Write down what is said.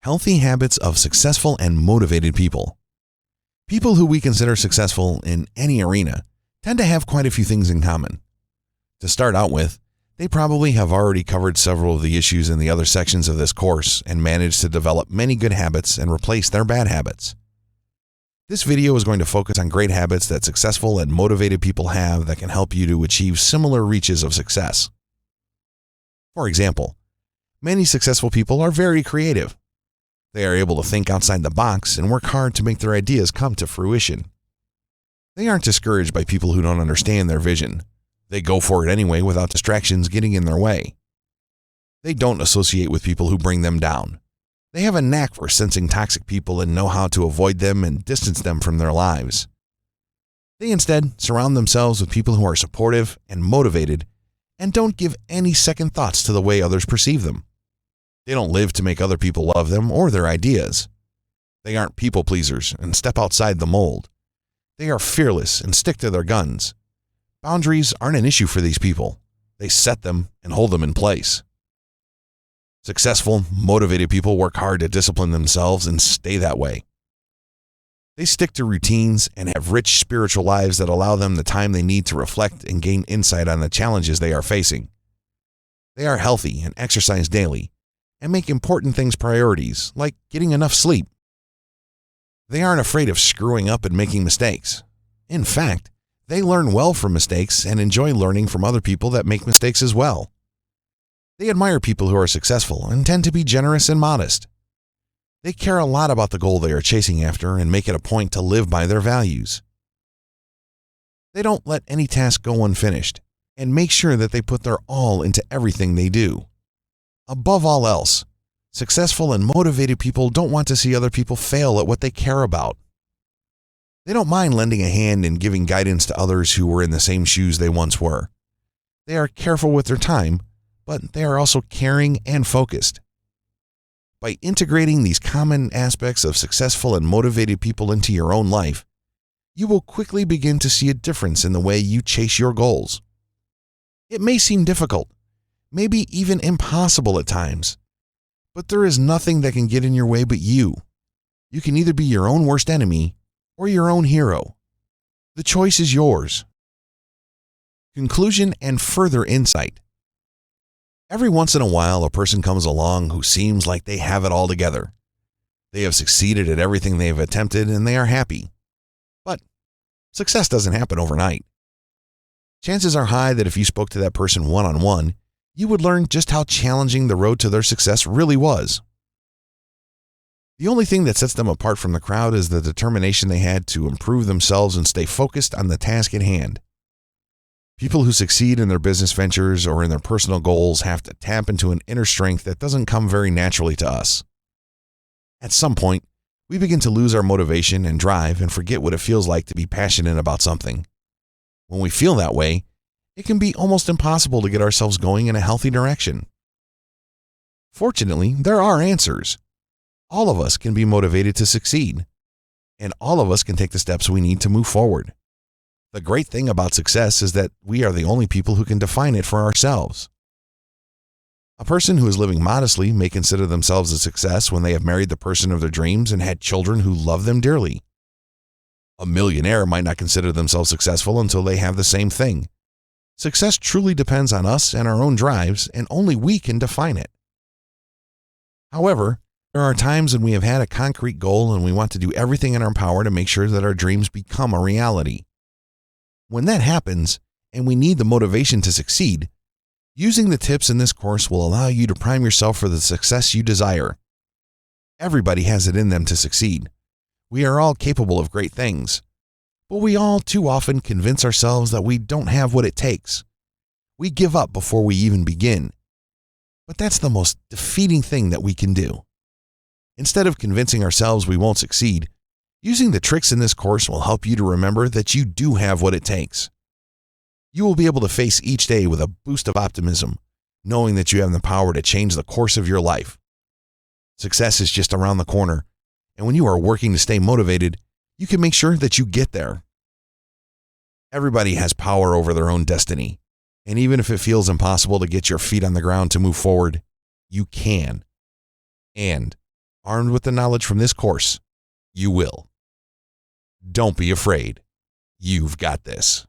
Healthy habits of successful and motivated people. People who we consider successful in any arena tend to have quite a few things in common. To start out with, they probably have already covered several of the issues in the other sections of this course and managed to develop many good habits and replace their bad habits. This video is going to focus on great habits that successful and motivated people have that can help you to achieve similar reaches of success. For example, many successful people are very creative. They are able to think outside the box and work hard to make their ideas come to fruition. They aren't discouraged by people who don't understand their vision. They go for it anyway without distractions getting in their way. They don't associate with people who bring them down. They have a knack for sensing toxic people and know how to avoid them and distance them from their lives. They instead surround themselves with people who are supportive and motivated and don't give any second thoughts to the way others perceive them. They don't live to make other people love them or their ideas. They aren't people pleasers and step outside the mold. They are fearless and stick to their guns. Boundaries aren't an issue for these people. They set them and hold them in place. Successful, motivated people work hard to discipline themselves and stay that way. They stick to routines and have rich spiritual lives that allow them the time they need to reflect and gain insight on the challenges they are facing. They are healthy and exercise daily and make important things priorities, like getting enough sleep. They aren't afraid of screwing up and making mistakes. In fact, they learn well from mistakes and enjoy learning from other people that make mistakes as well. They admire people who are successful and tend to be generous and modest. They care a lot about the goal they are chasing after and make it a point to live by their values. They don't let any task go unfinished and make sure that they put their all into everything they do. Above all else, successful and motivated people don't want to see other people fail at what they care about. They don't mind lending a hand and giving guidance to others who were in the same shoes they once were. They are careful with their time, but they are also caring and focused. By integrating these common aspects of successful and motivated people into your own life, you will quickly begin to see a difference in the way you chase your goals. It may seem difficult, maybe even impossible at times, but there is nothing that can get in your way but you. You can either be your own worst enemy or your own hero. The choice is yours. Conclusion and further insight. Every once in a while, a person comes along who seems like they have it all together. They have succeeded at everything they have attempted and they are happy. But success doesn't happen overnight. Chances are high that if you spoke to that person one-on-one, you would learn just how challenging the road to their success really was. The only thing that sets them apart from the crowd is the determination they had to improve themselves and stay focused on the task at hand. People who succeed in their business ventures or in their personal goals have to tap into an inner strength that doesn't come very naturally to us. At some point, we begin to lose our motivation and drive and forget what it feels like to be passionate about something. When we feel that way, it can be almost impossible to get ourselves going in a healthy direction. Fortunately, there are answers. All of us can be motivated to succeed, and all of us can take the steps we need to move forward. The great thing about success is that we are the only people who can define it for ourselves. A person who is living modestly may consider themselves a success when they have married the person of their dreams and had children who love them dearly. A millionaire might not consider themselves successful until they have the same thing. Success truly depends on us and our own drives, and only we can define it. However, there are times when we have had a concrete goal and we want to do everything in our power to make sure that our dreams become a reality. When that happens, and we need the motivation to succeed, using the tips in this course will allow you to prime yourself for the success you desire. Everybody has it in them to succeed. We are all capable of great things. But we all too often convince ourselves that we don't have what it takes. We give up before we even begin. But that's the most defeating thing that we can do. Instead of convincing ourselves we won't succeed, using the tricks in this course will help you to remember that you do have what it takes. You will be able to face each day with a boost of optimism, knowing that you have the power to change the course of your life. Success is just around the corner, and when you are working to stay motivated, you can make sure that you get there. Everybody has power over their own destiny, and even if it feels impossible to get your feet on the ground to move forward, you can. And Armed with the knowledge from this course, you will. Don't be afraid. You've got this.